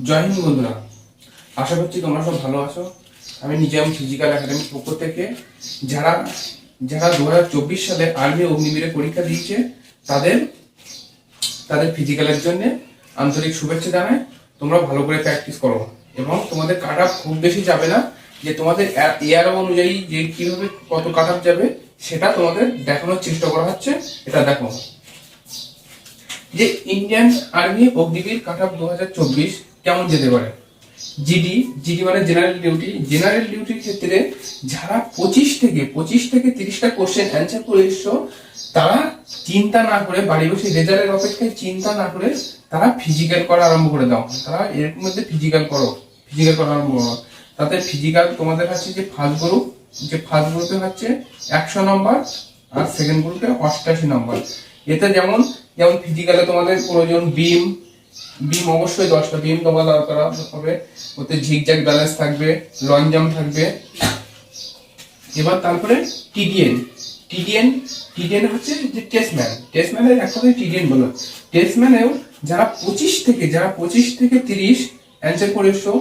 জয় হিন্দ বন্ধুরা, আশা করছি তোমরা সব ভালো আছো। আমি নিজাম ফিজিক্যাল একাডেমির পক্ষ থেকে যারা যারা 2024 সালে আর্মি অগ্নিবীরে পরীক্ষা দিয়েছে তাদের তাদের ফিজিক্যালের জন্য আন্তরিক শুভেচ্ছা জানাই। তোমরা ভালো করে প্র্যাকটিস করো এবং তোমাদের কাট অফ খুব বেশি যাবে না। যে তোমাদের এয়ার অনুযায়ী যে কিভাবে কত কাট অফ যাবে সেটা তোমাদের দেখানোর চেষ্টা করা হচ্ছে। এটা দেখো যে Indian army Agniveer cut off 2024 কেমন যেতে পারে। জিডি জিডি মানে জেনারেল ডিউটির ক্ষেত্রে যারা 25 থেকে 30টা কোশ্চেন অ্যান্সার করে এসছো, তারা চিন্তা না করে বাড়ি বসে রেজাল্টের অপেক্ষায় চিন্তা না করে তারা ফিজিক্যাল করা আরম্ভ করে দাও। তারা এর মধ্যে ফিজিক্যাল করা আরম্ভ করো। তাতে ফিজিক্যাল তোমাদের কাছে যে ফার্স্ট গ্রুপে হচ্ছে 100 নম্বর আর সেকেন্ড গ্রুপে 88 নম্বর। এতে যেমন ফিজিক্যালে তোমাদের প্রয়োজন বিম অবশ্যই 10টা বিম তোমার দরকার হবে। ওতে ঝিকঝ্যাক ব্যালেন্স থাকবে, লং জাম্প থাকবে। এবার তারপরে টিডিএন হচ্ছে যে টেস্টম্যানের একসাথে টিডিএন বলো। টেস্টম্যানেও যারা 25 থেকে 30 অ্যান্সার করে এসছো,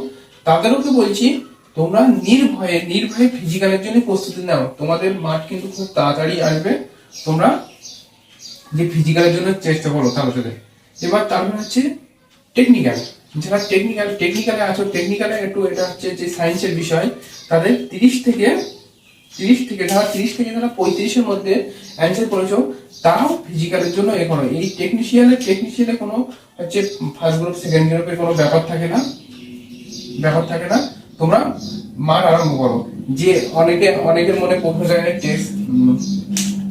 তাদেরও তো বলছি তোমরা নির্ভয়ে ফিজিক্যালের জন্য প্রস্তুতি নাও। তোমাদের মাঠ কিন্তু খুব তাড়াতাড়ি আসবে। তোমরা যে ফিজিক্যালের জন্য চেষ্টা করো তাহলে। এবার তারপর হচ্ছে টেকনিক্যাল, যারা টেকনিক্যালে আছো, টেকনিক্যালে একটু এটা হচ্ছে যে সায়েন্সের বিষয়, তাদের 30 থেকে যারা 35-এর মধ্যে অ্যান্সার করেছো, তারাও ফিজিক্যালের জন্য এ করো। এই টেকনিশিয়ালে কোনো হচ্ছে ফার্স্ট গ্রুপ সেকেন্ড গ্রুপের কোনো ব্যাপার থাকে না। তোমরা মার আরম্ভ করো। যে অনেকের মনে প্রশ্ন জায়গায়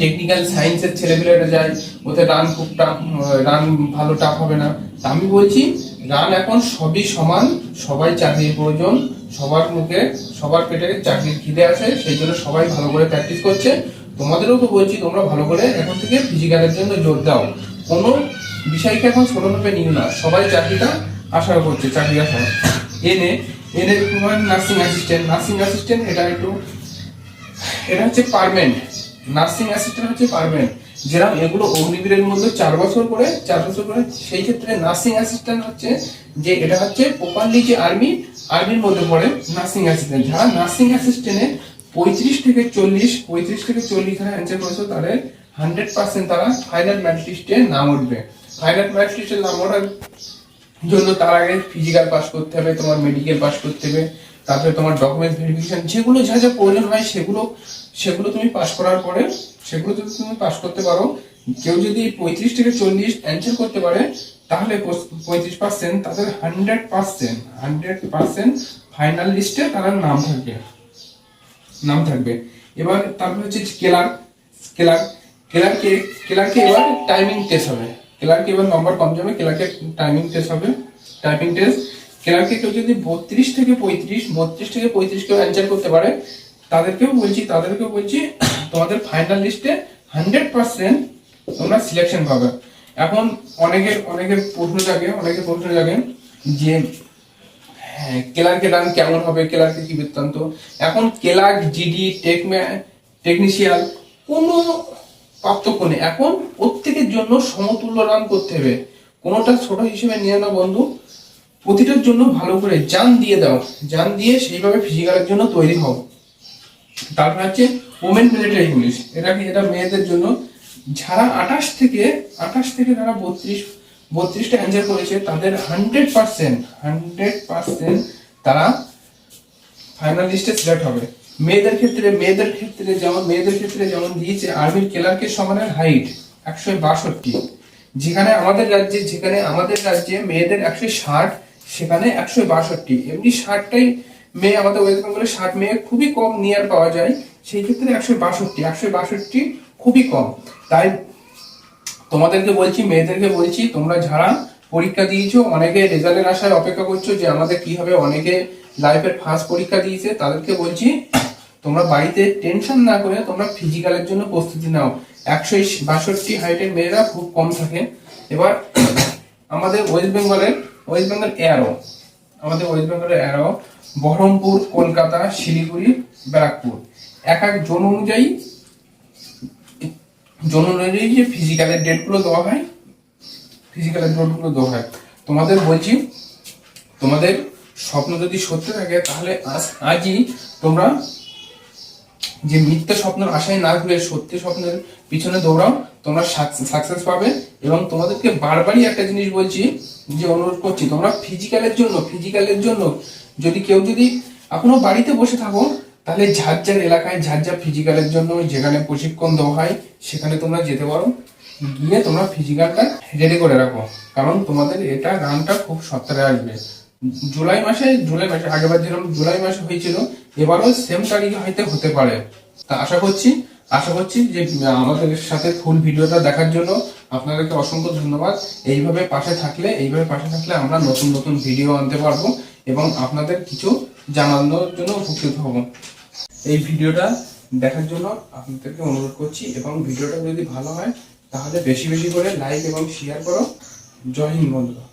টেকনিক্যাল সায়েন্সের ছেলেপেলেরা যায়, ওতে রান ভালো টাফ হবে না। আমি বলছি রান এখন সবই সমান, সবাই চাকরির প্রয়োজন, সবার পেটে চাকরির খিদে আছে, সেই জন্য সবাই ভালো করে প্র্যাকটিস করছে। তোমাদেরও তো বলছি তোমরা ভালো করে এখন থেকে ফিজিক্যালের জন্য জোর দাও। কোনো বিষয়কে এখন ছোটভাবে নিও না, সবাই চাকরিটা আশা করছে, চাকরি আশা। এনে তোমার নার্সিং অ্যাসিস্ট্যান্ট এটা হচ্ছে পার্মানেন্ট। নার্সিং অ্যাসিস্ট্যান্ট হচ্ছে পার্মানেন্ট। যেরকম এগুলো অগ্নিবীরের মধ্যে 4 বছর করে, সেই ক্ষেত্রে নার্সিং অ্যাসিস্ট্যান্ট হচ্ছে যে এটা হচ্ছে প্রপারলি যে আর্মির মধ্যে পড়ে নার্সিং অ্যাসিস্ট্যান্ট। যারা নার্সিং অ্যাসিস্ট্যান্টে 35 থেকে 40 ধারা অ্যান্সার করেছো, তাদের 100% তারা ফাইনাল ম্যারিট লিস্টে নাম উঠবে। ফাইনাল ম্যারিট লিস্টে নাম ওঠার জন্য তার আগে ফিজিক্যাল পাস করতে হবে, তোমার মেডিকেল পাস করতে হবে, তারপরে তোমার ডকুমেন্ট ভেরিফিকেশন, যেগুলো যা যা প্রয়োজন হয় সেগুলো তুমি পাস করার পরে, সেগুলো যদি তুমি পাস করতে পারো, কেউ যদি 35 থেকে 40 অ্যান্সার করতে পারে, তাহলে 35% তাদের 100% ফাইনাল লিস্টে তার নাম থাকবে। এবার তারপর হচ্ছে ক্লার্কে এবার টাইমিং টেস্ট হবে। ক্লার্কে এবার নম্বর কম যাবে, ক্লার্কে টাইপিং টেস্ট। ক্লার্কে কেউ যদি 32 থেকে 35 কেউ অ্যান্সার করতে পারে, তাদেরকেও বলছি তোমাদের ফাইনাল লিস্টে 100% তোমরা সিলেকশন পাবে। এখন অনেকের প্রশ্ন জাগে যে ক্লার্কের রান কেমন হবে, ক্লার্কের কি বৃত্তান্ত। এখন ক্লার্ক, জিডি, টেকনিশিয়াল কোনো পার্থক্য নেই। এখন প্রত্যেকের জন্য সমতুল্য রান করতে হবে, কোনোটা ছোট হিসেবে নিয়ে না বন্ধু। প্রতিটার জন্য ভালো করে জান দিয়ে সেইভাবে ফিজিক্যালের জন্য তৈরি হও। তারপর হচ্ছে ওমেন মিলিটারি পুলিশ, এটা মেয়েদের জন্য। যারা 28 থেকে যারা 32টা অ্যান্সার করেছে, তাদের 100% তারা ফাইনাল লিস্টে সিলেক্ট হবে। মেয়েদের ক্ষেত্রে যেমন দিয়েছে আর্মির ক্লার্কের সমানের হাইট 162। যেখানে আমাদের রাজ্যে মেয়েদের 160, সেখানে 162। এমনি 60টাই মেয়ে, আমাদের ওয়েস্ট বেঙ্গলে 60 মেয়ে খুবই কম নিয়ার পাওয়া যায়, সেই ক্ষেত্রে 162 খুবই কম। তাই মেয়েদেরকে বলছি তোমরা যারা পরীক্ষা দিয়েছো, অনেকে রেজাল্টের আশায় অপেক্ষা করছো যে আমাদের কি হবে, অনেকে লাইফের ফার্স্ট পরীক্ষা দিয়েছে, তাদেরকে বলছি তোমরা বাড়িতে টেনশন না করে তোমরা ফিজিক্যালের জন্য প্রস্তুতি নাও। 162 হাইটের মেয়েরা খুব কম থাকে। এবার আমাদের ওয়েস্ট বেঙ্গল এয়ারো বহরমপুর, কলকাতা, শিলিগুড়ি, ব্যারাকপুর, এক জোন অনুযায়ী যে ফিজিক্যালের ডেটগুলো দেওয়া হয়, তোমাদের বলছি তোমাদের স্বপ্ন যদি সত্যি থাকে তাহলে আজই তোমরা যে মিথ্যা স্বপ্নের আশায় না ঘুরে সত্যি স্বপ্নের পিছনে দৌড়াও, তোমরা সাকসেস পাবে। এবং তোমাদেরকে বারবারই একটা জিনিস বলছি, যে অনুরোধ করছি, তোমরা ফিজিক্যালের জন্য যদি কেউ যদি এখনো বাড়িতে বসে থাকো, তাহলে ঝাড় এলাকায় ঝাড় ফিজিক্যালের জন্য যেখানে প্রশিক্ষণ দেওয়া হয় সেখানে তোমরা যেতে পারো, গিয়ে তোমরা ফিজিক্যালটা রেডি করে রাখো। কারণ তোমাদের এটা রানটা খুব সত্তরে আসবে। জুলাই মাসে আগেবার যেরকম জুলাই মাসে হয়েছিল, এবারও সেম তারিখে হয়তো হতে পারে। তা আশা করছি যে আমাদের সাথে ফুল ভিডিওটা দেখার জন্য আপনাদেরকে অসংখ্য ধন্যবাদ। এইভাবে পাশে থাকলে আমরা নতুন নতুন ভিডিও আনতে পারবো এবং আপনাদের কিছু জানানোর জন্য উপকৃত হব। এই ভিডিওটা দেখার জন্য আপনাদেরকে অনুরোধ করছি, এবং ভিডিওটা যদি ভালো হয় তাহলে বেশি বেশি করে লাইক এবং শেয়ার করো। জয় হিন্দ বন্ধুরা।